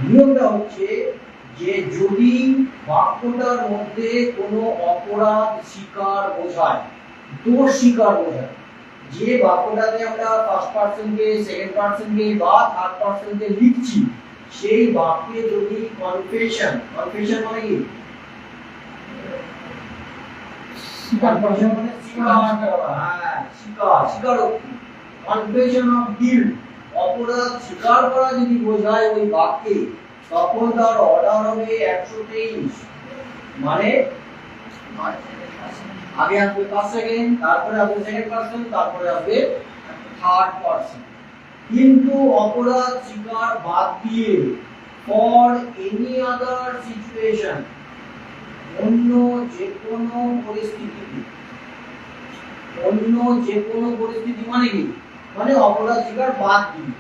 নিয়মটা হচ্ছে যে যদি বাক্যটার মধ্যে কোনো অপরাধ স্বীকার বোঝায়, দোষ স্বীকার বোঝায়, যে বাক্যটাতে আমরা ফার্স্ট পারসনকে, সেকেন্ড পারসনকে বা থার্ড পারসনকে লিখছি, সেই বাক্যে যদি কনফেশন মানে কি? কনফেশন মানে স্বীকারোক্তি, কনফেশন অফ গিল্ট, অপরাধ স্বীকার করা যদি বোঝায় ওই বাক্যে, তখন তার অর্ডার হবে 123। মানে আগে আসবে ফার্স্ট সেকেন্ড, তারপরে আসবে সেকেন্ড পারসন, তারপরে আসবে থার্ড পারসন। কিন্তু অপরাধ স্বীকার বাদ দিয়ে ফর এনি আদার সিচুয়েশন, অন্য যে কোনো পরিস্থিতিতে, অন্য যে কোনো পরিস্থিতি মানে কি? মানে অপরাধ স্বীকার বাদ দিয়ে,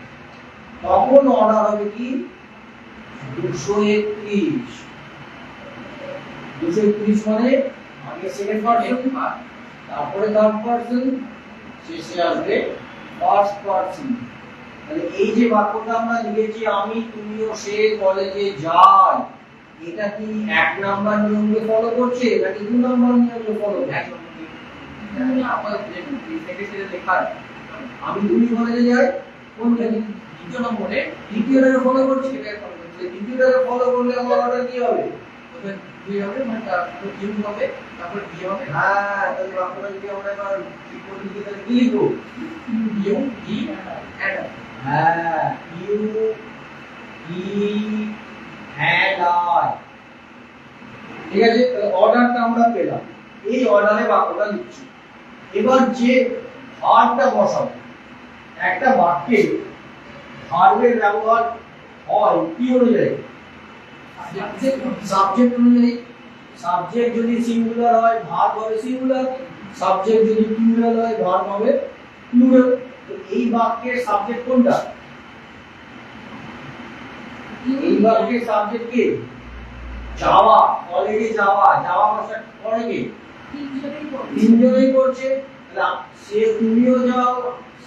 তখন অর্ডার হবে কি? 231। 231 মানে আগে সেকেন্ড পারসন, তারপরে থার্ড পারসন, শেষে আসবে ফার্স্ট পারসন। তাহলে এই যে বাক্যটা আমরা লিখেছি, আমি তুমিও সে কলেজে যাই, এটা কি 1 নাম্বার নিয়মকে ফলো করছে নাকি 2 নাম্বার নিয়মকে ফলো করছে? আমি তুমি কলেজে যাই কোনটা? দ্বিতীয় নম্বরে, দ্বিতীয়টাকে ফলো করছি। দ্বিতীয়টাকে ফলো করলে আমার অর্ডার কি হবে? দুই হবে, মানে তারপর ইউ হবে, তারপর বি হবে। হ্যাঁ, তাহলে বাক্যটা যদি আমরা এবার রিপোর্ট লিখি তাহলে কি লিখব? ইউ ই এন্ড হ্যাঁ, ইউ ই এন্ড আই। ঠিক আছে, তাহলে অর্ডারটা আমরা পেলাম, এই অর্ডারে বাক্যটা লিখছি। এবার যে ভার্বটা বসাবো, একটা বাক্যে ভার্বের ব্যবহার হয় কি অনুযায়ী? সাবজেক্ট অনুযায়ী। সাবজেক্ট যদি সিঙ্গুলার হয় ভার্ব হবে সিঙ্গুলার, সাবজেক্ট যদি প্লুরাল হয় ভার্ব হবে প্লুরাল। তো এই বাক্যের সাবজেক্ট কোনটা? এই বাক্যের সাবজেক্ট কি? যাওয়া, কলেজে যাওয়া। যাওয়া ভাষা করে কি? তিনজনেই করছে। সে, তুমিও যাও,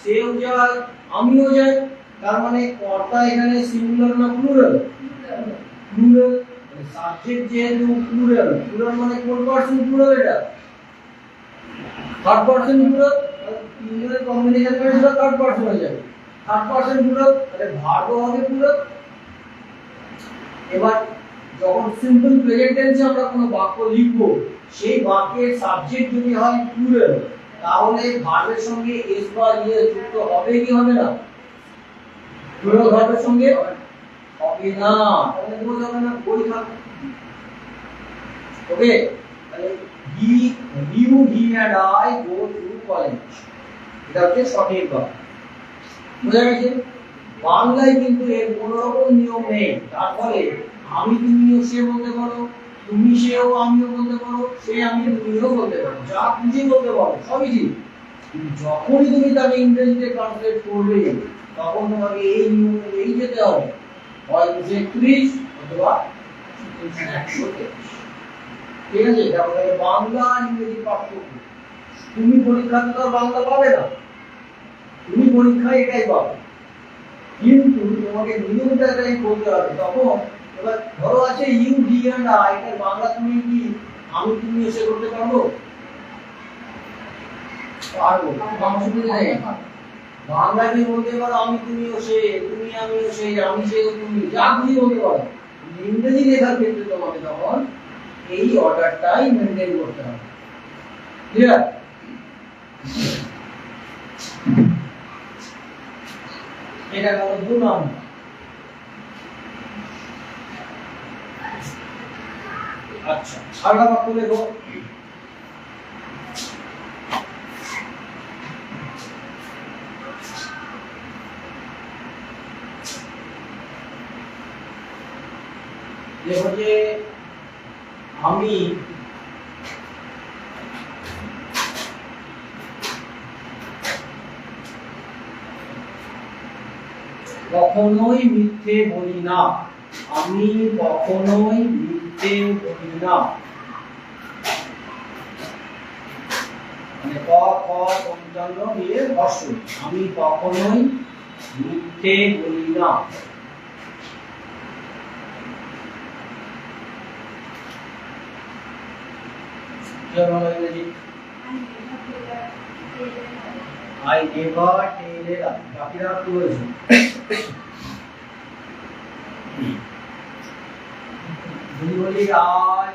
সেও যায়, আমিও যাই। তার মানে কর্তা এখানে সিঙ্গুলার না প্লুরাল? প্লুরাল। সাবজেক্ট যেহেতু প্লুরাল, প্লুরাল মানে কোন পারসন প্লুরাল? এটা থার্ড পারসন প্লুরাল। তিনজনের কম্বিনেশন করে সেটা থার্ড পারসন হয়ে যাবে। থার্ড পারসন প্লুরাল, তাহলে ভার্বও হবে প্লুরাল। এবার যখন সিম্পল প্রেজেন্ট টেন্সে আমরা কোনো বাক্য লিখব, সেই বাক্যের সাবজেক্ট যদি হয় প্লুরাল, তাহলে ভার্বের সঙ্গে এস বা ইএস যুক্ত হবে কি হবে না? প্লুরাল ভার্বের সঙ্গে হবে না, তাহলে কি হবে না? বই থাকবে। ওকে, তাহলে you he and I go to college, এটা হচ্ছে সঠিক বাক্য। বুঝা গেছে? বাংলায় কিন্তু এর কোনো রকম নিয়ম নেই। তারপরে আমি তুমিও সে বলতে পারো, তুমি সেও আমিও বলতে পারো, সে আমি তুমিও বলতে পারো, যা খুশি বলতে পারো, সবই ঠিক। যখনই তুমি তাকে ইংরেজিতে ট্রান্সলেট করবে, তখন তোমাকে এই নিয়ম এই যেতে হবে, হয় 231 অথবা 123। ঠিক আছে? তাহলে বাংলা ইংরেজি পার্থক্য। তুমি পরীক্ষাতে তো বাংলা পাবে না, তুমি পরীক্ষায় এটাই পাবে, কিন্তু তোমাকে নিয়মটা এটাই বলতে হবে। তখন এবার ধরো আছে ইউ হি এন্ড আই, এর বাংলা তুমি কি আমি তুমি এসে করতে পারবো? পারবো। বাংলা কি বলতে পারো আমি তুমিও সে, তুমি আমিও সে, আমি সে তুমি, যা খুশি বলতে পারো। ইংরেজি লেখার ক্ষেত্রে তোমাকে তখন এই অর্ডারটাই মেনটেন করতে হবে। ক্লিয়ার? এটা হলো 2 নম্বর। আচ্ছা, আরেকটা বাক্য দেখো। দেখো যে আমি কখনোই মিথ্যে বলি না, আমি কখনোই মিথ্যে বলি না। মানে ক খ পঞ্চান্ন দিয়ে হর্ষ, আমি কখনোই মিথ্যে বলি না। কি হবে বাংলা ইংরেজি? I never tell a lie. বাকিরা কি বলেছে? যদি বলি I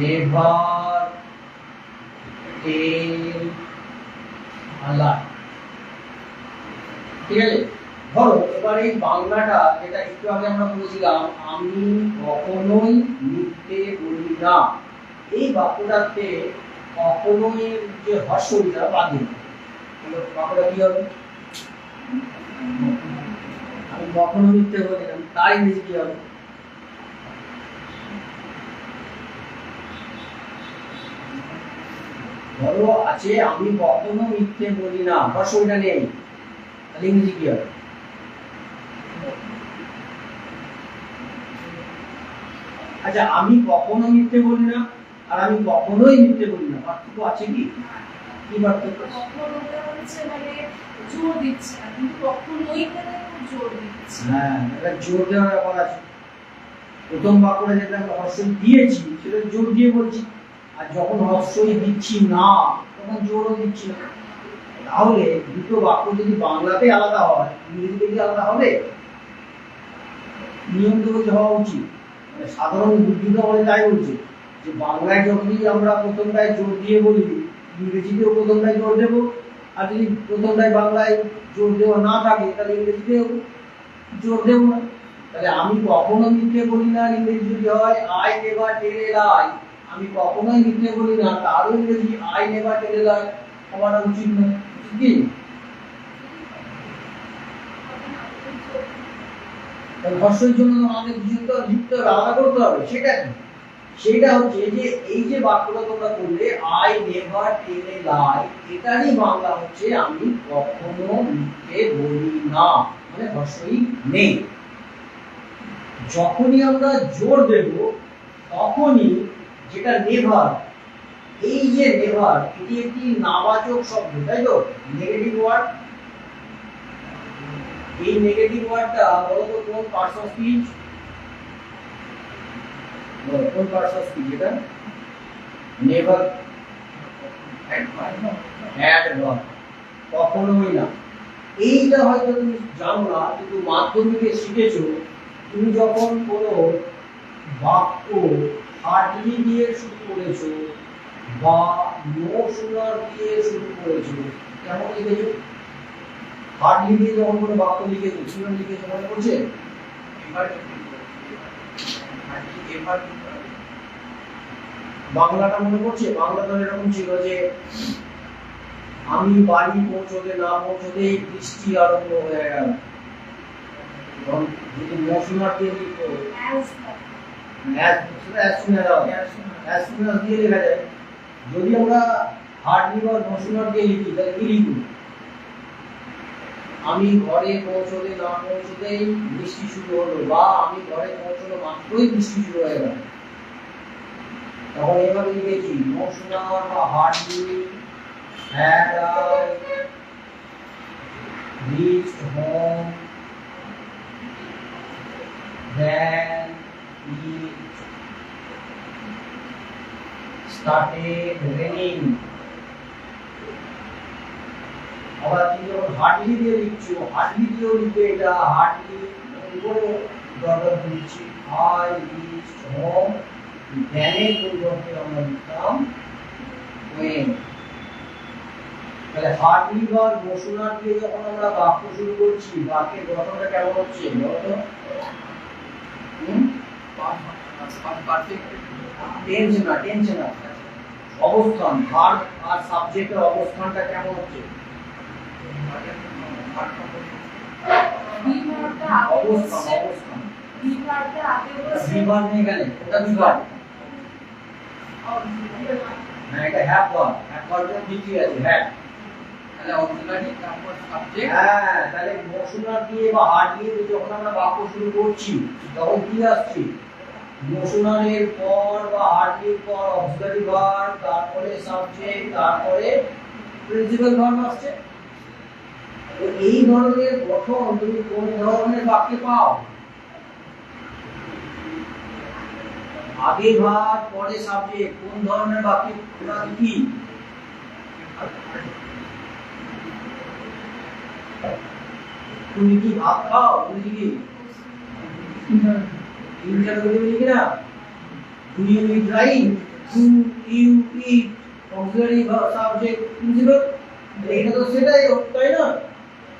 never tell a lie, ঠিক আছে? ধরো এবার এই বাংলাটা যেটা একটু আগে আমরা বলেছিলাম, আমি কখনোই মিথ্যে বলি না, এই বাক্যটাতে কখনোই যে হর্ষটা বাদ দিন, বাক্যটা কি হবে? আমি কখনো মিথ্যে বলি না, তাই ইংরেজি কি হবে? ধরো আছে আমি কখনো মিথ্যে বলি না, হর্ষটা নেই, তাহলে ইংরেজি কি হবে? আচ্ছা, আমি কখনো মিথ্যে বলি না আর আমি কখনোই মিথ্যে বলি না, পার্থক্য আছে কি? কি পার্থক্য? কখনোটা হচ্ছে মানে জোর দিচ্ছে না, কিন্তু কখনোইটাতে খুব জোর দিচ্ছে। হ্যাঁ, এটা জোর দেওয়ার ব্যাপার আছে। প্রথম বাক্যটা যেটা আমরা হর্ষই দিয়েছি সেটা জোর দিয়ে বলছি, আর যখন হর্ষই দিচ্ছি না তখন জোরও দিচ্ছি না। তাহলে দুটো বাক্য যদি বাংলাতে আলাদা হয়, ইংরেজিতে কি আলাদা হবে? নিয়ম তো বলতে হওয়া উচিত, মানে সাধারণ বুদ্ধিটা বলে তাই বলছে যে বাংলায় যখনই আমরা প্রথমটায় জোর দিয়ে বলি, ইংরেজিতেও প্রথমটায় জোর দেবো, আর যদি প্রথমটায় বাংলায় জোর দেওয়া না থাকে তাহলে ইংরেজিতেও জোর দেবো না। তাহলে আমি কখনো মিথ্যে বলি না, ইংরেজি যদি হয় আই নেভার টেল এ লাই, আমি কখনোই মিথ্যে বলি না, তারও ইংরেজি আই নেভার টেল এ লাই হওয়াটা উচিত নয়, ঠিক কি? হর্ষের জন্য আমাদের কিছু তো লিখতে হবে, আলাদা করতে হবে। সেটা কি? সেটা হচ্ছে যে এই যে বাক্যটা তোমরা করলে আই নেভার টেল এ লাই, এটারই বাংলা হচ্ছে আমি কখনো মিথ্যে বলি না, মানে হর্ষই নেই। যখনই আমরা জোর দেব তখনই যেটা নেভার, এই যে নেভার এটি একটি নাবাচক শব্দ, তাই তো? Negative word. এই নেগেটিভ ওয়ার্ডটা বলতো কোন পার্টস অফ স্পিচ? কোন পার্টস অফ স্পিচ এটা? নেভার, অ্যাডভার্ব, কখনোই না। এইটা হয়তো তুমি জানো না, কিন্তু মাধ্যমিকে শিখেছো। তুমি যখন কোনো বাক্য হার্ডলি দিয়ে শুরু করেছো বা নো শুনার দিয়ে শুরু করেছো, কেমন লিখেছো? হার্ডলি দিয়ে যখন কোনো বাক্য লিখেছো, শুনার লিখেছো, মনে পড়ছে? বাংলাটা মনে পড়ছে? বাংলাটা এরকম ছিল যে আমি বাড়ি পৌঁছতে না পৌঁছতেই বৃষ্টি আরম্ভ হয়ে গেল। যদি মৌসুমার দিয়ে লিখো, দিয়ে লেখা যায়। যদি আমরা হার্ডলি বা মৌসুমার দিয়ে লিখি তাহলে কি লিখব? আমি ঘরে পৌঁছতে না পৌঁছতেই বৃষ্টি শুরু হলো, বা আমি ঘরে পৌঁছলো মাত্রই বৃষ্টি শুরু হয়ে গেল। তখন এভাবে লিখেছি মৌসুমার বা hardly had I reached home then it started raining. আবার তুমি যখন হার্ডলি দিয়ে লিখছো, হার্ডলি দিয়েও লিখবে, এটা হার্ডলি উপরে দরকার দিচ্ছি I reached home, then এর পরিবর্তে আমরা লিখতাম when। তাহলে হার্ডলি বা মৌসুমার দিয়ে যখন আমরা বাক্য শুরু করছি, বাক্যের গঠনটা কেমন হচ্ছে বলতো? টেন্স না, অবস্থান, ভার্ব আর সাবজেক্টের অবস্থানটা কেমন হচ্ছে? অবস্থান, বিভাগ নেই এখানে, ওটা বিভাগ। না, এটা হ্যাভ ভার্ব, হ্যাভ ভার্বের দ্বিতীয় আছে হ্যাভ। হ্যাঁ, তাহলে মৌসুমার দিয়ে বা হার্ডলি দিয়ে যখন আমরা বাক্য শুরু করছি তখন কি আসছে? মৌসুমারের পর বা হার্ডলির পর অক্সিলারি ভার্ব, তারপরে সাবজেক্ট, তারপরে প্রিন্সিপাল ভার্ব আসছে। তো এই ধরনের গঠন তুমি কোন ধরনের বাক্যে পাও? আগে ভাব পরে সাবজেক্ট কোন ধরনের বাক্যে কি? তুমি কি ভাত খাও? তুমি কি ইন্টারভিউ লিখি না? Do you eat rice? Do you eat auxiliary subject principal? এটা তো সেটাই তাই না?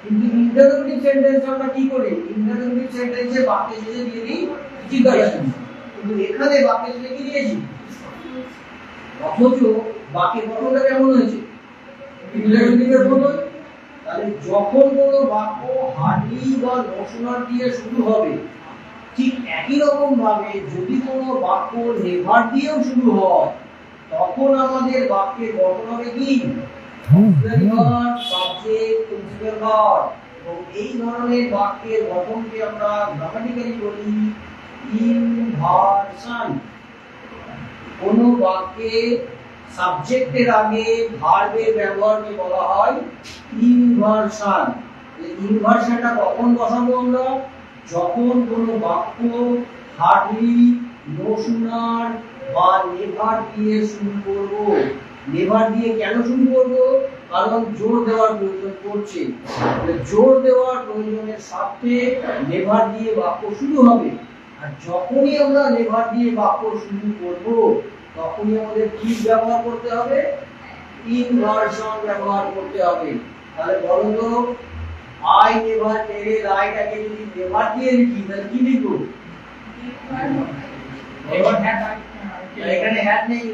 কিন্তু ইন্টারোগেটিভ সেন্টেন্স আমরা কি করি? ইন্টারোগেটিভ সেন্টেন্সে বাক্যে শেষে দিয়ে দিই জিজ্ঞাসা। কিন্তু এখানে বাক্যে শেষে কি দিয়েছি? অথচ বাক্যের গঠনটা কেমন হয়েছে? ইন্টারোগেটিভের মতো। তাহলে যখন কোনো বাক্য হার্ডলি বা নোশনাল দিয়ে শুরু হবে, ঠিক একই রকম ভাবে যদি কোনো বাক্য নেভার দিয়েও শুরু হয়, তখন আমাদের বাক্যের গঠন হবে কি? Auxiliary verb, subject, principal verb. এবং এই ধরনের বাক্যের গঠনকে আমরা গ্রামাটিক্যালি বলি ইনভার্সন। কোন বাক্যে সাবজেক্টের আগে ভার্বের ব্যবহারকে বলা হয় ইনভার্সন। এই ইনভার্সনটা কখন বসাবো আমরা? যখন কোনো বাক্য হার্ডলি, নোশনাল বা নেভার দিয়ে শুরু করব। নেভার দিয়ে কেন শুরু করব? কারণ জোর দেওয়ার প্রয়োজন পড়ছে। জোর দেওয়ার প্রয়োজনের সাথে নেভার দিয়ে বাক্য শুরু হবে। আর যখনই আমরা নেভার দিয়ে বাক্য শুরু করব, তখনই আমাদের কি ব্যবহার করতে হবে? ইনভার্সন ব্যবহার করতে হবে। তাহলে বলো তো, আই নেভার টেল আইটাকে যদি নেভার দিয়ে লিখি তাহলে কি লিখব? Never had. এখানে হ্যাড নেই,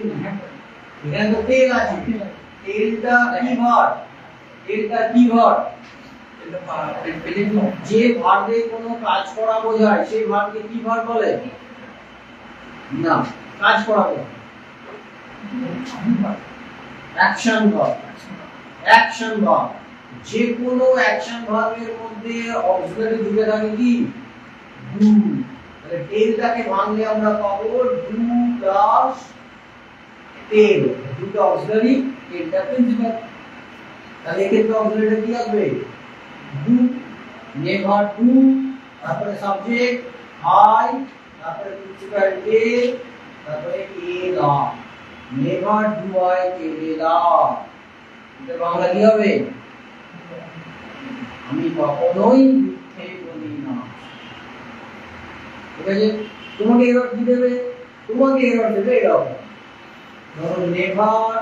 এখানে তো টেল আছে। টেলটা কি ভার্ব? টেলটা কি ভার্ব? যে ভার্বে কোনো কাজ করা বোঝায় সেই ভার্বকে কি ভার্ব বলে? না, কাজ করা বলে অ্যাকশন ভার্ব। অ্যাকশন ভার্ব, যে কোনো অ্যাকশন ভার্বের মধ্যে অক্সিলারি যুগে থাকে কি? ডু। তাহলে টেলটাকে ভাঙলে আমরা পাবো ডু প্লাস টেল। দুটো অক্সিলারি, টেলটা প্রিন্সিপাল। তাহলে এক্ষেত্রে অক্সিলারিটা কি আসবে? ডু। নেভার ডু, তারপরে সাবজেক্ট আই, তারপরে প্রিন্সিপাল টেল, তারপরে এল আর। নেভার ডু আই টেল এল আর। এটা বাংলা কি হবে? আমি কখনোই মিথ্যে বলি না। ঠিক আছে? তোমাকে এরর কি দেবে? তোমাকে এরর দেবে এরকম, ধরো নেভার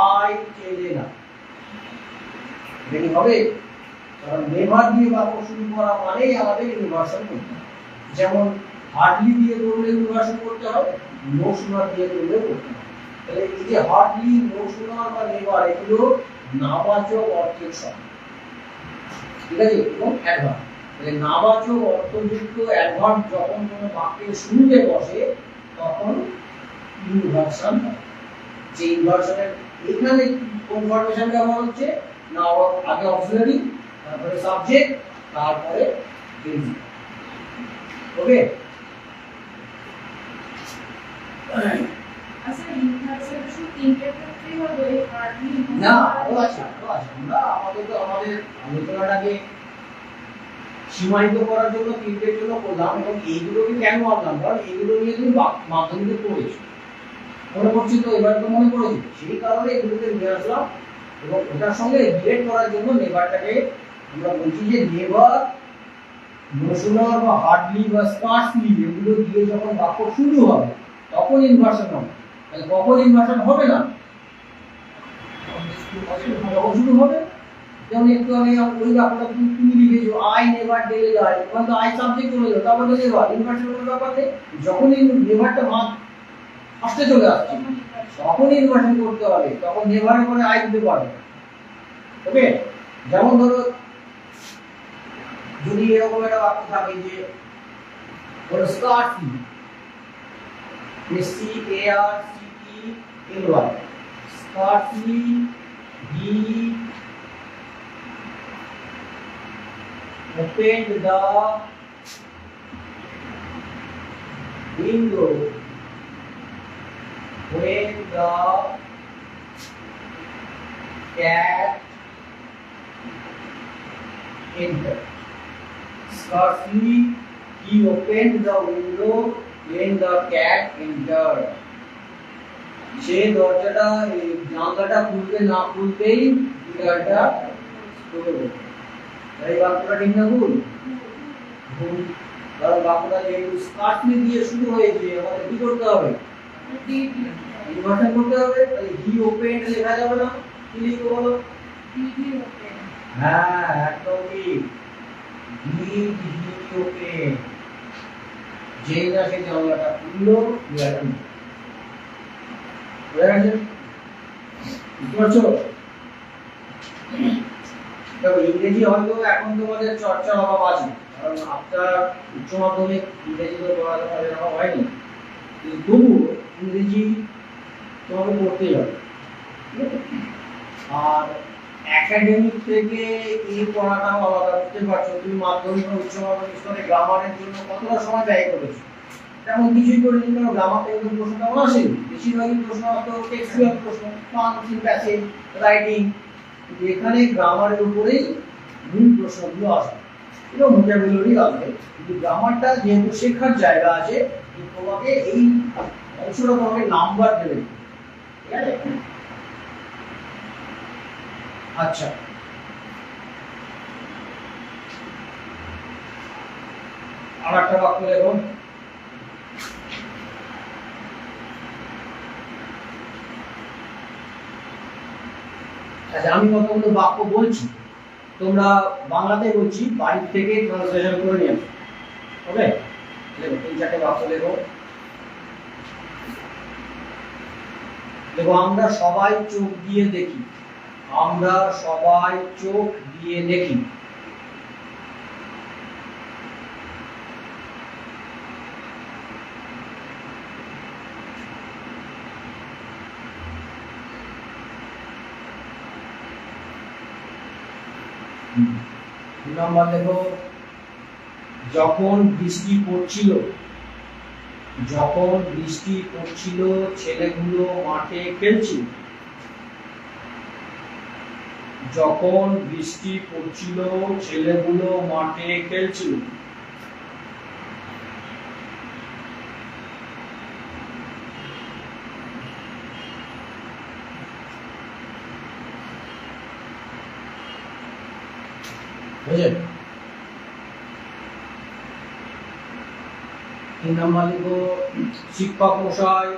আই টেল এল আর। এটা কি হবে? কারণ নেভার দিয়ে বাক্য শুরু করা মানেই আমাদের ইনভার্সন করতে হবে। যেমন হার্ডলি দিয়ে করলে ইনভার্সন করতে হবে, নোশনাল দিয়ে করলে করতে হবে। তাহলে এই যে হার্ডলি, নোশনাল বা নেভার, এগুলো নাবাচক অর্থের শব্দ। ঠিক আছে? এবং অ্যাডভার্ব। তাহলে নাবাচক অর্থযুক্ত অ্যাডভার্ব যখন কোনো বাক্যের শুরুতে বসে, তখন ইনভার্সন হয়। যে ইনভার্সনের এখানে কোন ফরমেশন ব্যবহার হচ্ছে? না, আগে অক্সিলারি, তারপরে সাবজেক্ট, তারপরে প্রিন্সিপাল। ওকে? আচ্ছা, ইনভার্সন শুধু তিনটে ক্ষেত্রেই হবে, হার্ডলি না, আরো আছে। আমরা আমাদের আলোচনাটাকে সীমায়িত করার জন্য তিনটের জন্য করলাম। এবং এইগুলোকে কেন আনলাম? কারণ এইগুলো নিয়ে তুমি মাধ্যমিকে পড়েছো, মনে পড়ছি তো? এবার তো মনে পড়েছে, সেই কারণে এগুলোকে নিয়ে আসলাম। এবং ওটার সঙ্গে রিলেট করার জন্য নেভারটাকে আমরা বলছি যে নেভার, নোশনাল বা হার্ডলি বা স্পার্সলি, এগুলো দিয়ে যখন বাক্য শুরু হবে তখন ইনভার্সন হবে। তাহলে কখন ইনভার্সন হবে না? যখন শুরু হবে। যেমন একটু আগে ওই বাক্যটা তুমি লিখেছো আই নেভার টেল আই, ওখানে তো আই সাবজেক্ট চলে গেল, তারপরে নেভার, ইনভার্সন কোনো ব্যাপার নেই। যখনই নেভারটা ফার্স্টে চলে আসছে তখন ইনভার্সন করতে হবে, তখন নেভারের পরে আই দিতে পারবে। ওকে? যেমন ধরো যদি এরকম একটা বাক্য থাকে যে ধরো scarcely, C A R C T L Y, scarcely he opened the window when the cat entered. Scarcely he opened the window when the cat entered সে দরজাটা এই জানলাটা খুলতে না খুলতেই বিড়ালটা ঢুকে পড়ল। এই বাক্যটা ঠিক না ভুল? ভুল। কারণ বাক্যটা যেহেতু স্কার্টলি দিয়ে শুরু হয়েছে আমাদের কি করতে হবে? ইনভার্সন করতে হবে। তাহলে হি ওপেন্ড লেখা যাবে না, কি লিখবো বলো? হ্যাঁ একদম ঠিক। হি ওপেন, যেই না সে জানলাটা খুললো বিড়ালটা ঢুকে। বুঝা গেছে? বুঝতে পারছো? দেখো ইংরেজি হয়তো এখন তোমাদের চর্চার অভাব আছে, কারণ আপনার উচ্চ মাধ্যমিক ইংরেজি তো পড়াশোনার অভাব হয়নি, কিন্তু তবুও ইংরেজি তোমাকে পড়তেই হবে। আর একাডেমিক থেকে এই পড়াটাও আলাদা। বুঝতে পারছো তুমি মাধ্যমিক বা উচ্চ মাধ্যমিক স্তরে গ্রামারের জন্য কতটা সময় ব্যয় করেছো? তেমন কিছুই করিনি, কারণ গ্রামার থেকে তো প্রশ্ন তেমন আসেনি। বেশিরভাগই প্রশ্ন আসতো টেক্সচুয়াল প্রশ্ন, ফাংশন, প্যাসেজ, রাইটিং। এখানে গ্রামারের উপরেই মূল প্রশ্নগুলো আসে, এবং ভোকাবুলারি আসবে। কিন্তু গ্রামারটা যেহেতু শেখার জায়গা আছে, তোমাকে এই অংশটা তোমাকে নাম্বার দেবে, ঠিক আছে? আচ্ছা, আর একটা বাক্য দেখো। আচ্ছা, আমি কতগুলো বাক্য বলছি, তোমরা বাংলাতে বলছি, বাড়ি থেকে ট্রান্সলেশন করে নিয়ে আসো। ওকে, দেখো 3-4টে বাক্য লেখো। দেখো, আমরা সবাই চোখ দিয়ে দেখি। আমরা সবাই চোখ দিয়ে দেখি। নাম্বার দেখো, যখন বৃষ্টি পড়ছিল, যখন বৃষ্টি পড়ছিল ছেলেগুলো মাঠে খেলছিল। যখন বৃষ্টি পড়ছিল ছেলেগুলো মাঠে খেলছিল। বুঝলেন? 3 নাম্বার লিখো, শিক্ষক মশাই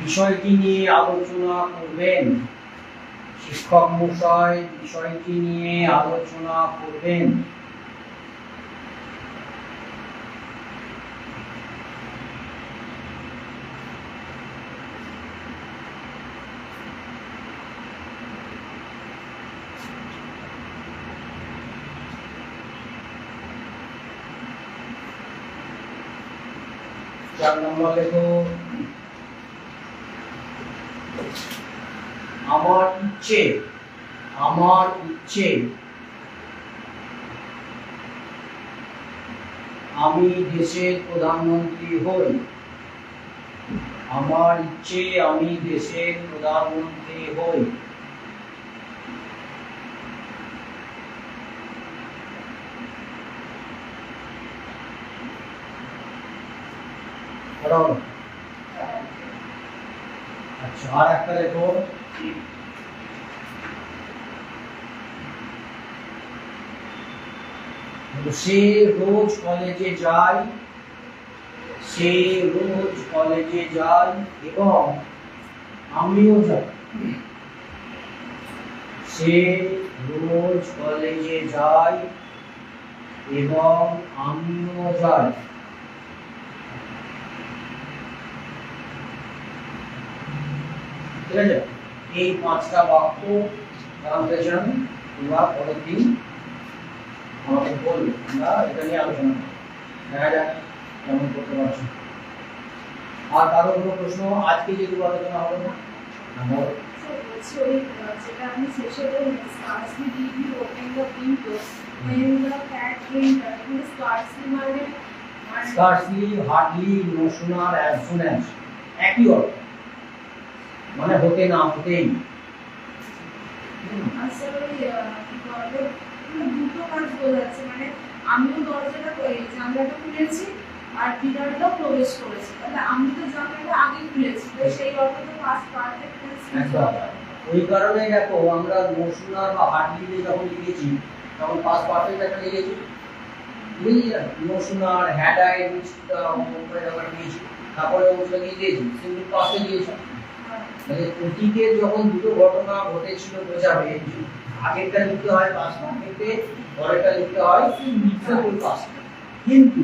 বিষয়টি নিয়ে আলোচনা করবেন। শিক্ষক মশাই বিষয়টি নিয়ে আলোচনা করবেন। চার নম্বর লেখো, আমার ইচ্ছে, আমার ইচ্ছে আমি দেশের প্রধানমন্ত্রী হই। আমার ইচ্ছে আমি দেশের প্রধানমন্ত্রী হই। আচ্ছা, আর একটা দেখো, সে রোজ কলেজে যায়, সে রোজ কলেজে যায় এবং আমিও যাই। সে রোজ কলেজে যায় এবং আমিও যাই। ঠিক আছে? এই 5টা বাক্য ট্রান্সলেশন তোমরা পরের দিন আমাকে বলবে, আমরা এটা নিয়ে আলোচনা করব, দেখা যাক কেমন করতে পারছি। আর কারো কোনো প্রশ্ন? আজকে যেহেতু আলোচনা হবে না, আমরা যেটা আমি শেষে বললাম, scarcely did he open the window when the cat entered. Scarcely মানে scarcely, hardly, no sooner, as soon as, একই অর্থ, মানে হতে না হতেই। আসলে কি বলবো, মানে দুটো কাজ বোঝাচ্ছে, মানে আমিও দরজাটা এই জানলাটা খুলেছি আর বিড়ালটাও প্রবেশ করেছে, তাহলে আমি তো জানলাটা আগে খুলেছি, তো সেই অর্থে পাস্ট পারফেক্ট টেন্স একদম। ওই কারণে দেখো আমরা নো সুনার বা হার্ডলি যখন লিখেছি তখন পাস্ট পারফেক্ট একটা লিখেছি, বুঝলি? No sooner, had I reached যখন দিয়েছি, তারপরে ওগুলো দিয়েছি সিম্পল পাস্টে দিয়েছি। মানে অতীতের যখন দুটো ঘটনা ঘটেছিল বোঝাবে, আগেরটা লিখতে হয় পাস্ট পারফেক্টে, পরেরটা লিখতে হয় সিম্পল পাস্টে। কিন্তু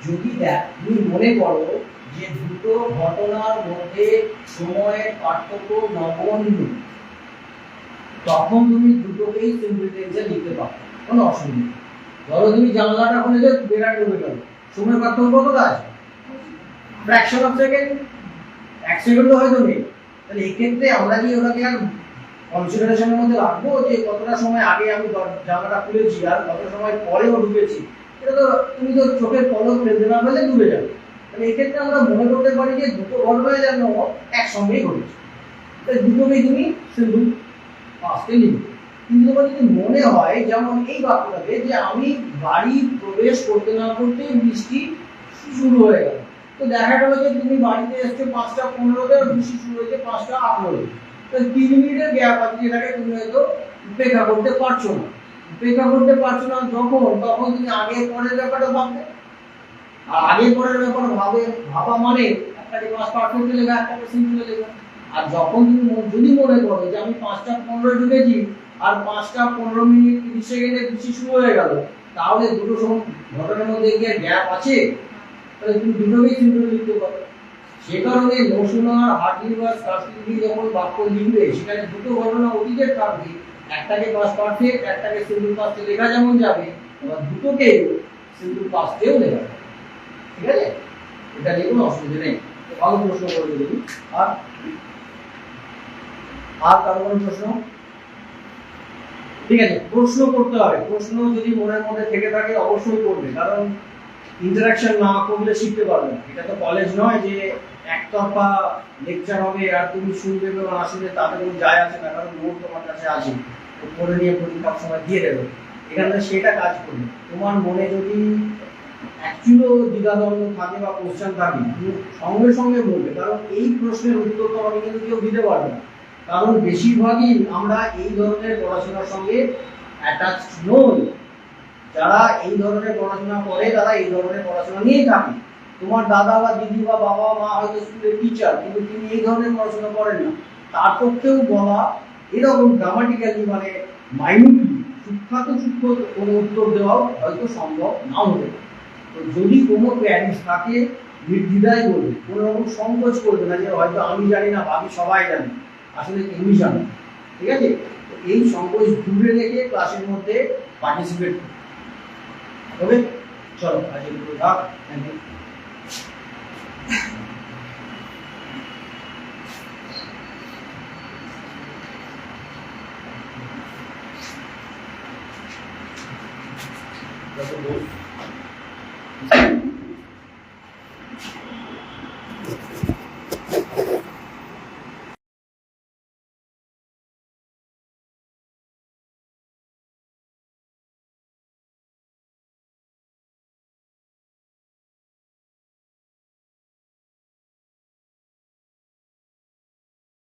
যদি তুমি মনে করো যে দুটো ঘটনার মধ্যে সময়ের পার্থক্য নগণ্য, তখন তুমি দুটোকেই সিম্পল টেন্সে লিখতে পারো, কোনো অসুবিধা নেই। ধরো তুমি জানলাটা খুলে যে বেড়া ডুবে গেল, সময়ের পার্থক্য কতটা আছে? ফ্র্যাকশন অফ সেকেন্ড, 1 সেকেন্ডও হয়তো নেই। তাহলে এই ক্ষেত্রে আমরা কি ওটাকে আর কনসিডারেশনের মধ্যে রাখবো যে কতটা সময় আগে আমি জানলাটা খুলেছি আর কত সময় পরেও ঢুকেছি? এটা তো তুমি তো চোখের পলক ফেলতে না ফেলে ডুবে যাবে। তাহলে এই ক্ষেত্রে আমরা মনে করতে পারি যে দুটো ঘটনায় যেন একসঙ্গেই ঘটেছে, তাই দুটোকেই তুমি সিম্পল পাস্টে লিখবে। কিন্তু তোমার যদি মনে হয় যেমন এই বাক্যটাতে যে আমি বাড়ি প্রবেশ করতে না করতে বৃষ্টি শুরু হয়ে গেল, তো দেখা গেল যে তুমি বাড়িতে এসছো 5:15-তে আর বৃষ্টি শুরু হয়েছে 5:18-এ, তো 3 মিনিটের গ্যাপ আছে, যেটাকে তুমি হয়তো উপেক্ষা করতে পারছো না। উপেক্ষা করতে পারছো না যখন, তখন তুমি আগে পরের ব্যাপারটা ভাববে। আর আগে পরের ব্যাপার ভাবা মানে একটাকে পাস্ট পারফেক্টে লেখা, একটাকে সিম্পলে লেখা। আর যখন তুমি যদি মনে করো যে আমি 5:15 ঢুকেছি আর 5:15 30 সেকেন্ডে বৃষ্টি শুরু হয়ে গেল, তাহলে দুটো ঘটনার মধ্যে কি গ্যাপ আছে? তাহলে তুমি দুটোকেই সিম্পল লিখতে পারো। সে কারণে নো সুনার, হার্ডলি বা স্কার্সলি যখন বাক্য লিখবে, সেখানে দুটো ঘটনা অতীতের থাকবে, একটাকে পাস্ট পারফেক্ট, একটাকে সিম্পল পাস্টে লেখা যেমন যাবে, আবার দুটোকে সিম্পল পাস্টেও লেখা যাবে। ঠিক আছে? এটা নিয়ে কোনো অসুবিধা নেই। ভালো প্রশ্ন করবে যদি। আর কারো কোনো প্রশ্ন? ঠিক আছে, প্রশ্ন করতে হবে। প্রশ্ন যদি মনের মধ্যে থেকে থাকে অবশ্যই করবে, কারণ ইন্টারাকশন না করলে শিখতে পারবে না। এটা তো কলেজ নয় যে একতরফা লেকচার হবে আর তুমি শুনবে এবং না শুনবে তাতে কোনো যায় আসে না, কারণ নোট তোমার কাছে আছে, পড়ে নিয়ে পরীক্ষার সময় দিয়ে দেবে। এখানে সেটা কাজ করবে। তোমার মনে যদি অ্যাকচুয়ালিও দ্বিধাদ্বন্দ্ব থাকে বা কোশ্চেন থাকে, তুমি সঙ্গে সঙ্গে বলবে, কারণ এই প্রশ্নের উত্তর তোমাকে কিন্তু কেউ দিতে পারবে না। কারণ বেশিরভাগই আমরা এই ধরনের পড়াশোনার সঙ্গে অ্যাটাচড নই। যারা এই ধরনের পড়াশোনা করে তারা এই ধরনের পড়াশোনা নিয়েই থাকে। তোমার দাদা বা দিদি বা বাবা মা হয়তো স্কুলের টিচার, কিন্তু তিনি এই ধরনের পড়াশোনা করেন না। তার পক্ষেও বলা এরকম গ্রামাটিক্যালি মানে মাইনিউটলি সূক্ষ্ম কোনো উত্তর দেওয়াও হয়তো সম্ভব নাও হতে পারে। তো যদি কোনো প্যারেন্টস থাকে, নির্দ্বিধায় বলবে, কোনো রকম সংকোচ করবে না যে হয়তো আমি জানি না, ভাবি সবাই জানে, আসলে কেউই জানে। ঠিক আছে? এই সংকোচ দূরে রেখে ক্লাসের মধ্যে পার্টিসিপেট করবে। ওকে, চলো আজ একটু থাক। Thank you. That's a good.